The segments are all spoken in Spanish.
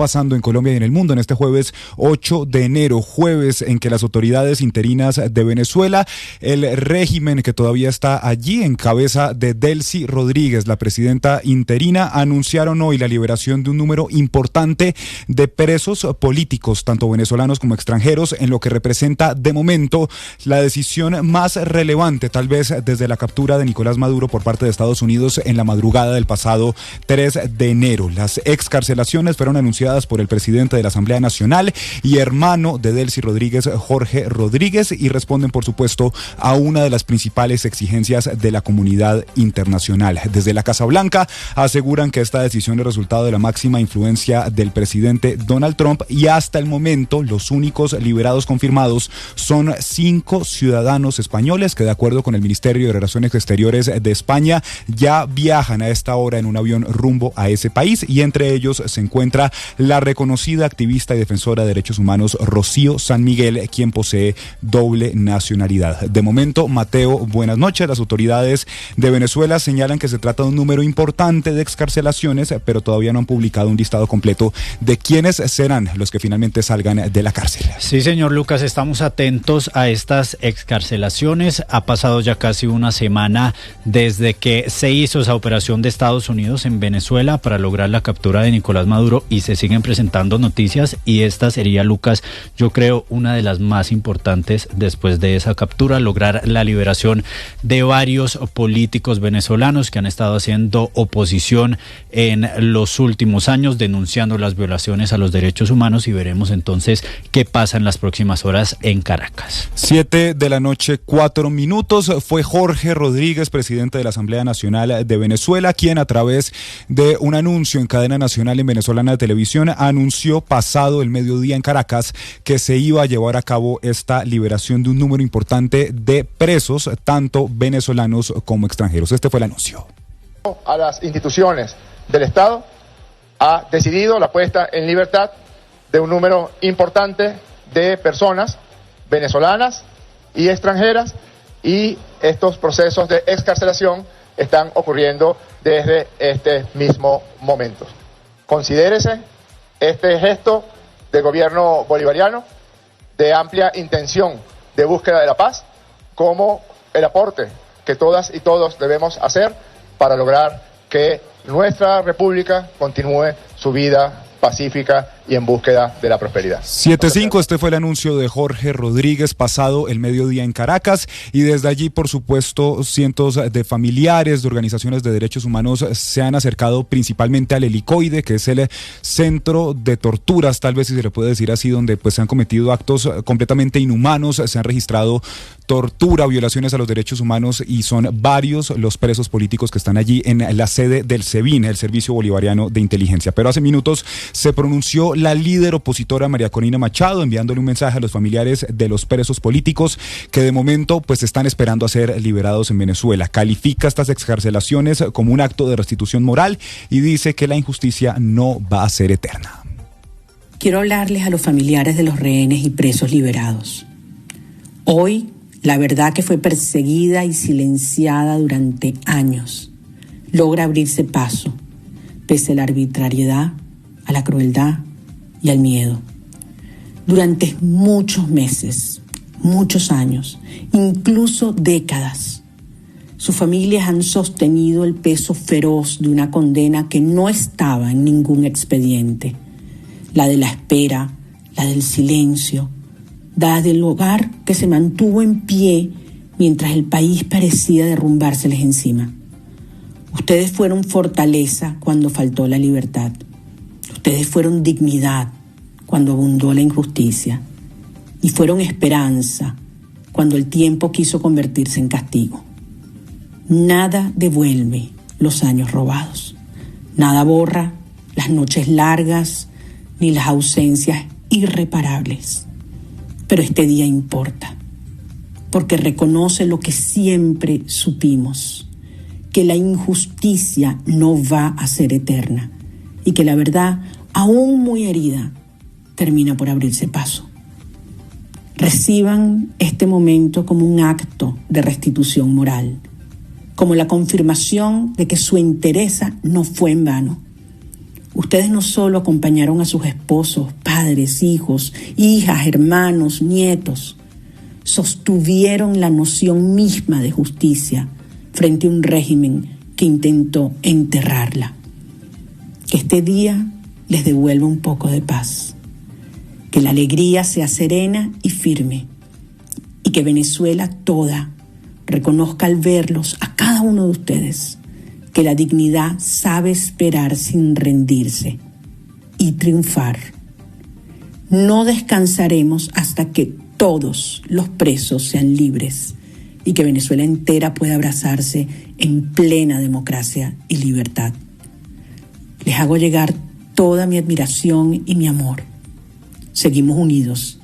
pasando en Colombia y en el mundo en este jueves 8 de enero, jueves en que las autoridades interinas de Venezuela, el régimen que todavía está allí en cabeza de Delcy Rodríguez, la presidenta interina, anunciaron hoy la liberación de un número importante de presos políticos, tanto venezolanos como extranjeros, en lo que representa de momento la decisión más relevante tal vez desde la captura de Nicolás Maduro por parte de Estados Unidos en la madrugada del pasado 3 de enero. Las excarcelaciones fueron anunciadas por el presidente de la Asamblea Nacional y hermano de Delcy Rodríguez, Jorge Rodríguez, y responden por supuesto a una de las principales exigencias de la comunidad internacional. Desde la Casa Blanca aseguran que esta decisión es resultado de la máxima influencia del presidente Donald Trump y hasta el momento los únicos liberados confirmados son 5 ciudadanos españoles que, de acuerdo con el Ministerio de Relaciones Exteriores de España, ya viajan a esta hora en un avión rumbo a ese país, y entre ellos se encuentra la reconocida activista y defensora de derechos humanos Rocío San Miguel, quien posee doble nacionalidad. De momento, Mateo, buenas noches. Las autoridades de Venezuela señalan que se trata de un número importante de excarcelaciones, pero todavía no han publicado un listado completo de quiénes serán los que finalmente salgan de la cárcel. Sí, señor Lucas, estamos atentos a estas excarcelaciones. Ha pasado ya casi una semana desde que se hizo esa operación de Estados Unidos en Venezuela para lograr la captura de Nicolás Maduro, y se siguen presentando noticias, y esta sería, Lucas, yo creo una de las más importantes después de esa captura, lograr la liberación de varios políticos venezolanos que han estado haciendo oposición en los últimos años, denunciando las violaciones a los derechos humanos, y veremos entonces qué pasa en las próximas horas en Caracas. 7 de la noche, 4 minutos. Fue Jorge Rodríguez, presidente de la Asamblea Nacional de Venezuela, quien a través de un anuncio en cadena nacional en Venezolana de Televisión anunció pasado el mediodía en Caracas que se iba a llevar a cabo esta liberación de un número importante de presos, tanto venezolanos como extranjeros. Este fue el anuncio. A las instituciones del Estado ha decidido la puesta en libertad de un número importante de personas venezolanas y extranjeras, y estos procesos de excarcelación están ocurriendo desde este mismo momento. Considérese este gesto del gobierno bolivariano de amplia intención de búsqueda de la paz como el aporte que todas y todos debemos hacer para lograr que nuestra república continúe su vida pacífica y en búsqueda de la prosperidad. 7:05, este fue el anuncio de Jorge Rodríguez pasado el mediodía en Caracas, y desde allí, por supuesto, cientos de familiares de organizaciones de derechos humanos se han acercado principalmente al Helicoide, que es el centro de torturas, tal vez si se le puede decir así, donde pues se han cometido actos completamente inhumanos, se han registrado tortura, violaciones a los derechos humanos, y son varios los presos políticos que están allí en la sede del SEBIN, el Servicio Bolivariano de Inteligencia. Pero hace minutos se pronunció la líder opositora María Corina Machado, enviándole un mensaje a los familiares de los presos políticos que de momento pues están esperando a ser liberados en Venezuela. Califica estas excarcelaciones como un acto de restitución moral y dice que la injusticia no va a ser eterna. Quiero hablarles a los familiares de los rehenes y presos liberados. Hoy, la verdad que fue perseguida y silenciada durante años logra abrirse paso, pese a la arbitrariedad, a la crueldad y al miedo. Durante muchos meses, muchos años, incluso décadas, sus familias han sostenido el peso feroz de una condena que no estaba en ningún expediente, la de la espera, la del silencio, la del hogar que se mantuvo en pie mientras el país parecía derrumbárseles encima. Ustedes fueron fortaleza cuando faltó la libertad. Ustedes fueron dignidad cuando abundó la injusticia, y fueron esperanza cuando el tiempo quiso convertirse en castigo. Nada devuelve los años robados. Nada borra las noches largas ni las ausencias irreparables. Pero este día importa, porque reconoce lo que siempre supimos, que la injusticia no va a ser eterna y que la verdad, aún muy herida, termina por abrirse paso. Reciban este momento como un acto de restitución moral, como la confirmación de que su entereza no fue en vano. Ustedes no solo acompañaron a sus esposos, padres, hijos, hijas, hermanos, nietos, sostuvieron la noción misma de justicia frente a un régimen que intentó enterrarla. Que este día les devuelva un poco de paz, que la alegría sea serena y firme, y que Venezuela toda reconozca al verlos a cada uno de ustedes que la dignidad sabe esperar sin rendirse y triunfar. No descansaremos hasta que todos los presos sean libres y que Venezuela entera pueda abrazarse en plena democracia y libertad. Les hago llegar toda mi admiración y mi amor. Seguimos unidos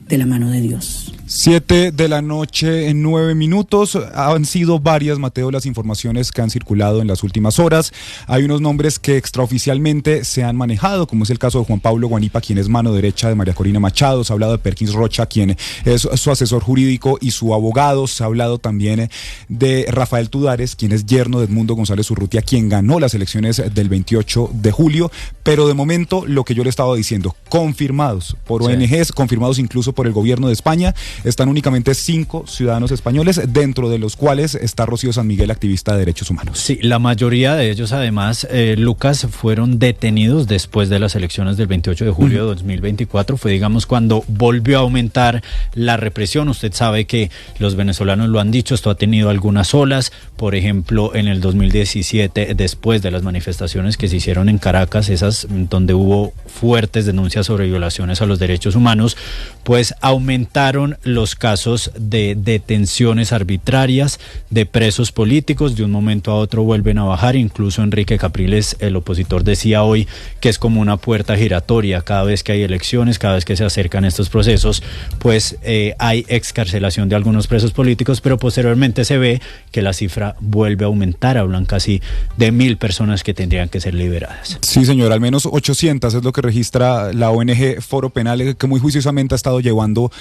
de la mano de Dios. 7 de la noche en 9 minutos. Han sido varias, Mateo, las informaciones que han circulado en las últimas horas. Hay unos nombres que extraoficialmente se han manejado, como es el caso de Juan Pablo Guanipa, quien es mano derecha de María Corina Machado. Se ha hablado de Perkins Rocha, quien es su asesor jurídico y su abogado. Se ha hablado también de Rafael Tudares, quien es yerno de Edmundo González Urrutia, quien ganó las elecciones del 28 de julio. Pero de momento, lo que yo le estaba diciendo, confirmados por ONGs, confirmados incluso por el gobierno de España, están únicamente 5 ciudadanos españoles, dentro de los cuales está Rocío San Miguel, activista de derechos humanos. Sí, la mayoría de ellos, además, Lucas, fueron detenidos después de las elecciones del 28 de julio de 2024. Fue, digamos, cuando volvió a aumentar la represión. Usted sabe que los venezolanos lo han dicho, esto ha tenido algunas olas. Por ejemplo, en el 2017, después de las manifestaciones que se hicieron en Caracas, esas donde hubo fuertes denuncias sobre violaciones a los derechos humanos, pues aumentaron los casos de detenciones arbitrarias de presos políticos. De un momento a otro vuelven a bajar. Incluso Enrique Capriles, el opositor, decía hoy que es como una puerta giratoria. Cada vez que hay elecciones, cada vez que se acercan estos procesos, pues hay excarcelación de algunos presos políticos, pero posteriormente se ve que la cifra vuelve a aumentar. Hablan casi de 1.000 personas que tendrían que ser liberadas. Sí, señor, al menos 800 es lo que registra la ONG Foro Penal, que muy juiciosamente ha estado llevando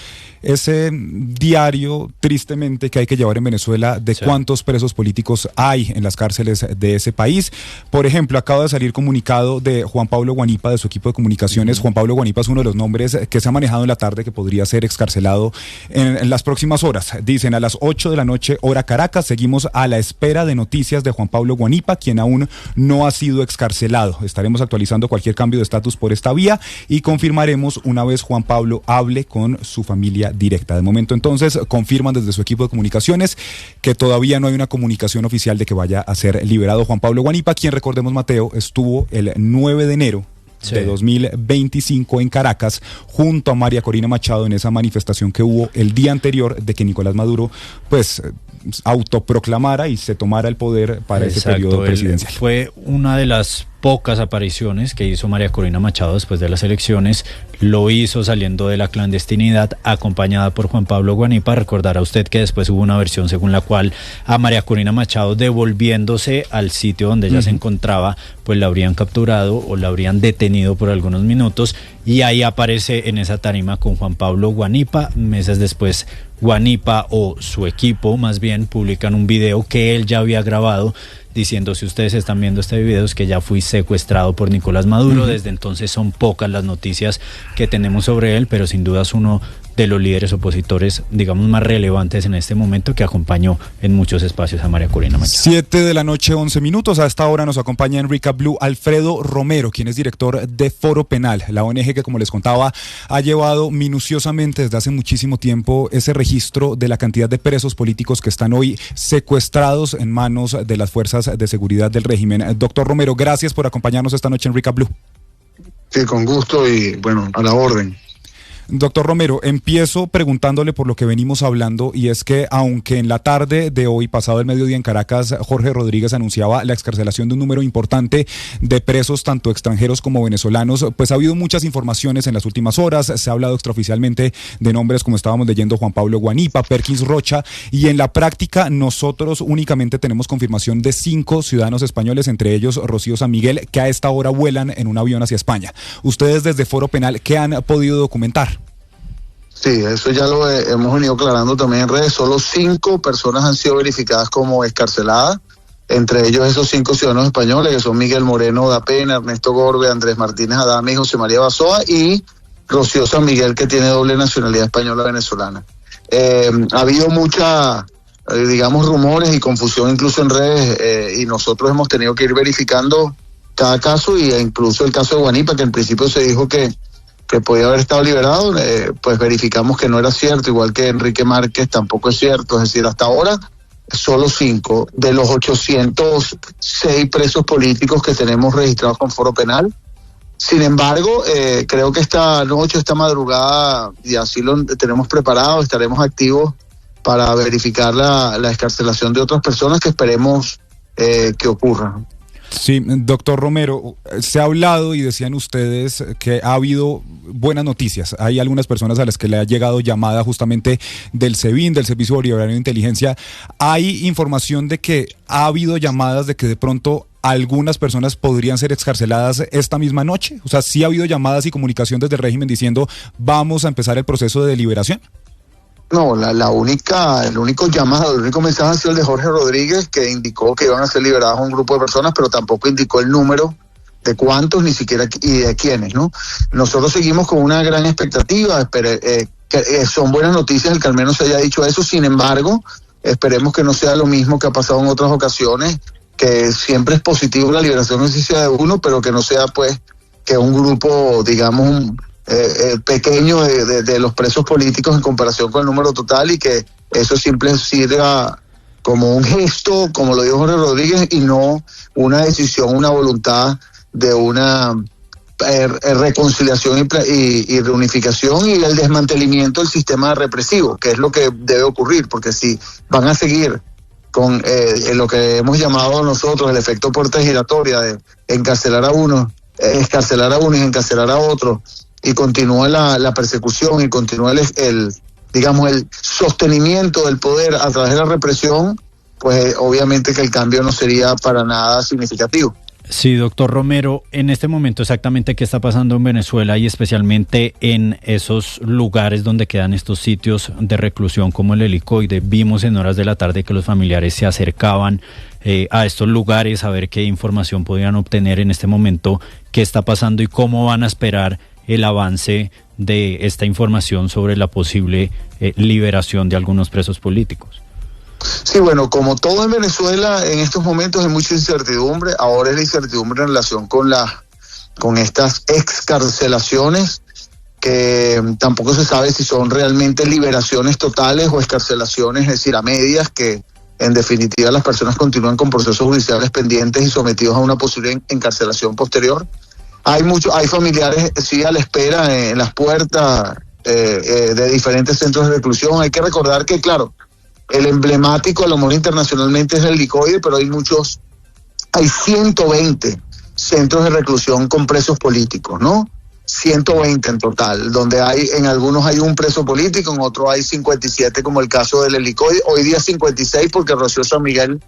ese diario, tristemente, que hay que llevar en Venezuela de cuántos presos políticos hay en las cárceles de ese país. Por ejemplo, acaba de salir comunicado de Juan Pablo Guanipa, de su equipo de comunicaciones. Juan Pablo Guanipa es uno de los nombres que se ha manejado en la tarde que podría ser excarcelado en las próximas horas. Dicen, a las 8 de la noche, hora Caracas, seguimos a la espera de noticias de Juan Pablo Guanipa, quien aún no ha sido excarcelado. Estaremos actualizando cualquier cambio de estatus por esta vía y confirmaremos una vez Juan Pablo hable con su familia directa. De momento, entonces, confirman desde su equipo de comunicaciones que todavía no hay una comunicación oficial de que vaya a ser liberado Juan Pablo Guanipa, quien, recordemos, Mateo, estuvo el 9 de enero de 2025 en Caracas junto a María Corina Machado en esa manifestación que hubo el día anterior de que Nicolás Maduro pues autoproclamara y se tomara el poder para ese periodo presidencial. Fue una de las pocas apariciones que hizo María Corina Machado después de las elecciones. Lo hizo saliendo de la clandestinidad, acompañada por Juan Pablo Guanipa. Recordará usted que después hubo una versión según la cual a María Corina Machado, devolviéndose al sitio donde ella se encontraba, pues la habrían capturado o la habrían detenido por algunos minutos, y ahí aparece en esa tarima con Juan Pablo Guanipa. Meses después, Guanipa, o su equipo más bien, publican un video que él ya había grabado diciendo: si ustedes están viendo este video es que ya fui secuestrado por Nicolás Maduro. Desde entonces son pocas las noticias que tenemos sobre él, pero sin duda es uno de los líderes opositores, digamos, más relevantes en este momento, que acompañó en muchos espacios a María Corina Machado. 7 de la noche, 11 minutos. A esta hora nos acompaña en Recap Blue Alfredo Romero, quien es director de Foro Penal, la ONG que, como les contaba, ha llevado minuciosamente desde hace muchísimo tiempo ese registro de la cantidad de presos políticos que están hoy secuestrados en manos de las fuerzas de seguridad del régimen. Doctor Romero, gracias por acompañarnos esta noche en Recap Blue. Sí, con gusto y bueno, a la orden. Doctor Romero, empiezo preguntándole por lo que venimos hablando, y es que aunque en la tarde de hoy, pasado el mediodía en Caracas, Jorge Rodríguez anunciaba la excarcelación de un número importante de presos, tanto extranjeros como venezolanos, pues ha habido muchas informaciones en las últimas horas. Se ha hablado extraoficialmente de nombres, como estábamos leyendo, Juan Pablo Guanipa, Perkins Rocha, y en la práctica nosotros únicamente tenemos confirmación de 5 ciudadanos españoles, entre ellos Rocío San Miguel, que a esta hora vuelan en un avión hacia España. Ustedes desde Foro Penal, ¿qué han podido documentar? Sí, eso ya lo hemos venido aclarando también en redes. Solo 5 personas han sido verificadas como excarceladas. entre ellos esos 5 ciudadanos españoles, que son Miguel Moreno da Pena, Ernesto Gorbe, Andrés Martínez Adame y José María Basoa, y Rocío San Miguel, que tiene doble nacionalidad española-venezolana. Ha habido mucha, digamos, rumores y confusión incluso en redes, y nosotros hemos tenido que ir verificando cada caso, y incluso el caso de Guanipa, que en principio se dijo que podía haber estado liberado, pues verificamos que no era cierto, igual que Enrique Márquez tampoco es cierto. Es decir, hasta ahora solo 5 de los 806 presos políticos que tenemos registrados con foro penal. Sin embargo, creo que esta noche, esta madrugada, y así lo tenemos preparado, estaremos activos para verificar la excarcelación de otras personas que esperemos que ocurra. Sí, doctor Romero, se ha hablado y decían ustedes que ha habido buenas noticias. Hay algunas personas a las que le ha llegado llamada justamente del SEBIN, del Servicio Bolivariano de Inteligencia. ¿Hay información de que ha habido llamadas de que de pronto algunas personas podrían ser excarceladas esta misma noche? O sea, ¿sí ha habido llamadas y comunicación desde el régimen diciendo vamos a empezar el proceso de liberación? No, el único llamado, el único mensaje ha sido el de Jorge Rodríguez, que indicó que iban a ser liberados un grupo de personas, pero tampoco indicó el número de cuántos, ni siquiera y de quiénes, ¿no? Nosotros seguimos con una gran expectativa, son buenas noticias el que al menos se haya dicho eso. Sin embargo, esperemos que no sea lo mismo que ha pasado en otras ocasiones, que siempre es positivo la liberación de uno, pero que no sea pues que un grupo, digamos, pequeño de los presos políticos en comparación con el número total, y que eso siempre sirva como un gesto, como lo dijo Jorge Rodríguez, y no una decisión, una voluntad de una reconciliación y reunificación y el desmantelamiento del sistema represivo, que es lo que debe ocurrir, porque si van a seguir con lo que hemos llamado nosotros el efecto puerta giratoria de encarcelar a uno y encarcelar a otro, y continúa la persecución y continúa el sostenimiento del poder a través de la represión, pues obviamente que el cambio no sería para nada significativo. Sí, doctor Romero, en este momento exactamente qué está pasando en Venezuela y especialmente en esos lugares donde quedan estos sitios de reclusión como el Helicoide. Vimos en horas de la tarde que los familiares se acercaban a estos lugares a ver qué información podían obtener en este momento, qué está pasando y cómo van a esperar el avance de esta información sobre la posible liberación de algunos presos políticos. Sí, bueno, como todo en Venezuela, en estos momentos hay mucha incertidumbre. Ahora es la incertidumbre en relación con estas excarcelaciones, que tampoco se sabe si son realmente liberaciones totales o excarcelaciones, es decir, a medias, que en definitiva las personas continúan con procesos judiciales pendientes y sometidos a una posible encarcelación posterior. Hay familiares, sí, a la espera en las puertas de diferentes centros de reclusión. Hay que recordar que, claro, el emblemático, a lo mejor internacionalmente, es el Helicoide, pero hay 120 centros de reclusión con presos políticos, ¿no? 120 en total, donde en algunos hay un preso político, en otros hay 57, como el caso del Helicoide. Hoy día 56, porque Rocío San Miguel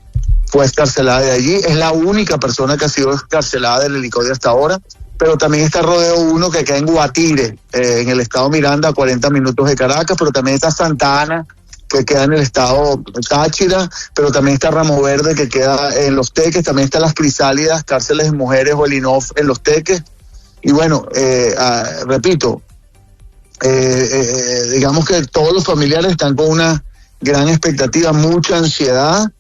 fue excarcelada de allí. Es la única persona que ha sido excarcelada del Helicoide hasta ahora. Pero también está Rodeo 1, que queda en Guatire, en el estado Miranda, a 40 minutos de Caracas, pero también está Santa Ana, que queda en el estado Táchira, pero también está Ramo Verde, que queda en Los Teques, también están las Crisálidas, cárceles de mujeres o el INOF en Los Teques. Y bueno, repito, digamos que todos los familiares están con una gran expectativa, mucha ansiedad,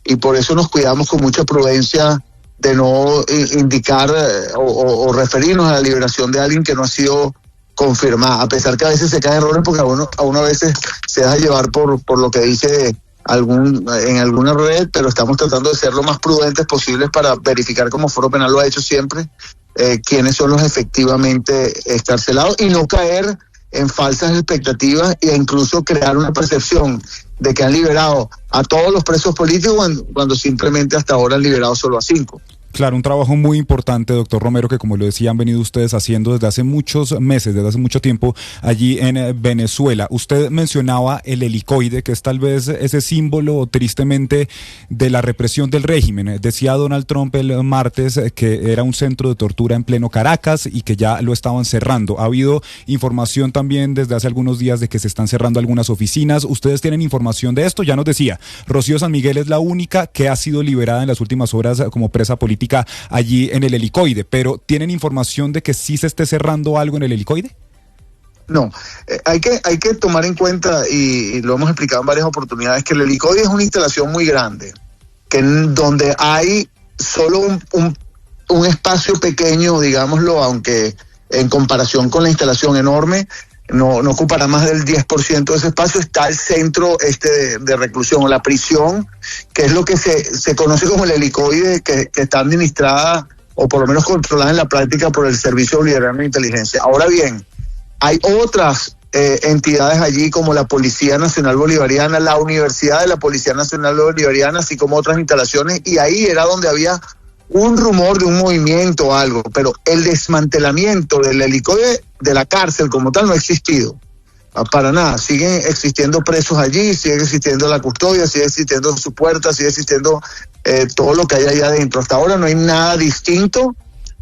y por eso nos cuidamos con mucha prudencia de no indicar o referirnos a la liberación de alguien que no ha sido confirmada, a pesar que a veces se caen errores, porque a uno a veces se deja llevar por lo que dice en alguna red, pero estamos tratando de ser lo más prudentes posibles para verificar, como Foro Penal lo ha hecho siempre, quiénes son los efectivamente excarcelados, y no caer en falsas expectativas e incluso crear una percepción de que han liberado a todos los presos políticos cuando simplemente hasta ahora han liberado solo a 5. Claro, un trabajo muy importante, doctor Romero, que como lo decía, han venido ustedes haciendo desde hace muchos meses, desde hace mucho tiempo allí en Venezuela. Usted mencionaba el helicoide, que es tal vez ese símbolo, tristemente, de la represión del régimen. Decía Donald Trump el martes que era un centro de tortura en pleno Caracas y que ya lo estaban cerrando. Ha habido información también desde hace algunos días de que se están cerrando algunas oficinas. ¿Ustedes tienen información de esto? Ya nos decía, Rocío San Miguel es la única que ha sido liberada en las últimas horas como presa política allí en el helicoide, pero ¿tienen información de que sí se esté cerrando algo en el helicoide? No, hay que tomar en cuenta, y lo hemos explicado en varias oportunidades, que el helicoide es una instalación muy grande, donde hay solo un espacio pequeño, digámoslo, aunque en comparación con la instalación enorme, no ocupará más del 10% de ese espacio. Está el centro de reclusión, o la prisión, que es lo que se conoce como el helicoide, que está administrada, o por lo menos controlada en la práctica, por el Servicio Bolivariano de Inteligencia. Ahora bien, hay otras entidades allí, como la Policía Nacional Bolivariana, la Universidad de la Policía Nacional Bolivariana, así como otras instalaciones, y ahí era donde había un rumor de un movimiento o algo, pero el desmantelamiento del helicoide de la cárcel como tal no ha existido, para nada. Siguen existiendo presos allí, sigue existiendo la custodia, sigue existiendo su puerta, sigue existiendo todo lo que hay allá adentro. Hasta ahora no hay nada distinto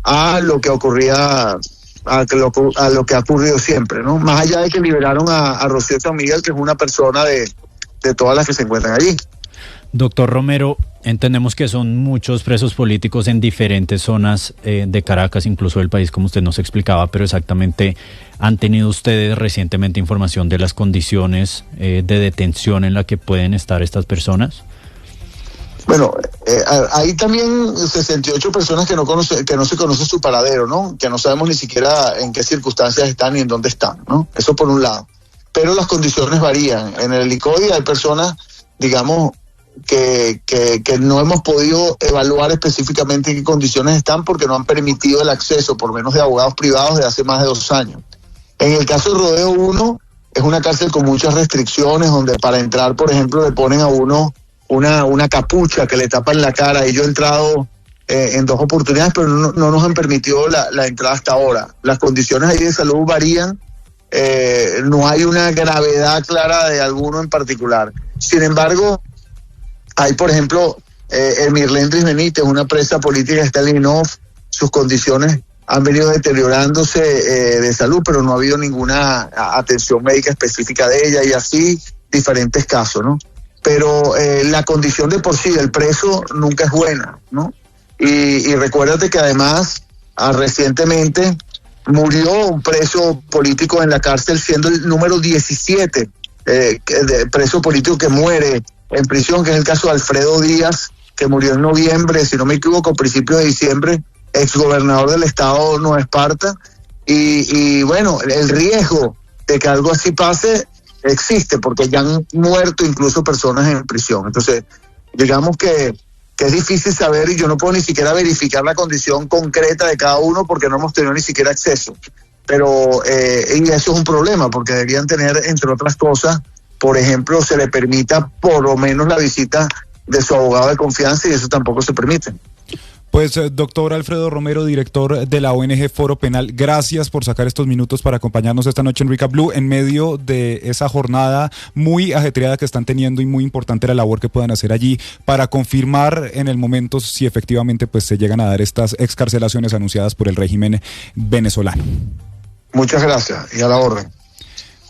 a lo que ocurría, a lo que ha ocurrido siempre, ¿no? Más allá de que liberaron a Rocío San Miguel, que es una persona de todas las que se encuentran allí. Doctor Romero, entendemos que son muchos presos políticos en diferentes zonas de Caracas, incluso del país, como usted nos explicaba, pero exactamente, ¿han tenido ustedes recientemente información de las condiciones de detención en la que pueden estar estas personas? Bueno, hay también 68 personas que no se conoce su paradero, ¿no? Que no sabemos ni siquiera en qué circunstancias están ni en dónde están, ¿no? Eso por un lado. Pero las condiciones varían. En el helicoide hay personas, digamos, que no hemos podido evaluar específicamente en qué condiciones están, porque no han permitido el acceso, por menos de abogados privados, de hace más de 2 años. En el caso de Rodeo 1, es una cárcel con muchas restricciones, donde para entrar, por ejemplo, le ponen a uno una capucha que le tapan la cara, y yo he entrado en 2 oportunidades, pero no nos han permitido la entrada hasta ahora. Las condiciones ahí de salud varían, no hay una gravedad clara de alguno en particular. Sin embargo, hay, por ejemplo, Mirlendris Benítez, una presa política que está en Linov. Sus condiciones han venido deteriorándose de salud, pero no ha habido ninguna atención médica específica de ella, y así diferentes casos, ¿no? Pero la condición de por sí del preso nunca es buena, ¿no? Y recuérdate que además recientemente murió un preso político en la cárcel, siendo el número 17 de preso político que muere en prisión, que es el caso de Alfredo Díaz, que murió en noviembre, si no me equivoco, principios de diciembre, exgobernador del estado de Nueva Esparta. Y bueno, el riesgo de que algo así pase existe, porque ya han muerto incluso personas en prisión. Entonces, digamos que es difícil saber, y yo no puedo ni siquiera verificar la condición concreta de cada uno, porque no hemos tenido ni siquiera acceso. Pero y eso es un problema, porque deberían tener, entre otras cosas, por ejemplo, se le permita por lo menos la visita de su abogado de confianza, y eso tampoco se permite. Pues doctor Alfredo Romero, director de la ONG Foro Penal, gracias por sacar estos minutos para acompañarnos esta noche en Recap Blue, en medio de esa jornada muy ajetreada que están teniendo, y muy importante la labor que puedan hacer allí para confirmar en el momento si efectivamente pues se llegan a dar estas excarcelaciones anunciadas por el régimen venezolano. Muchas gracias, y a la orden.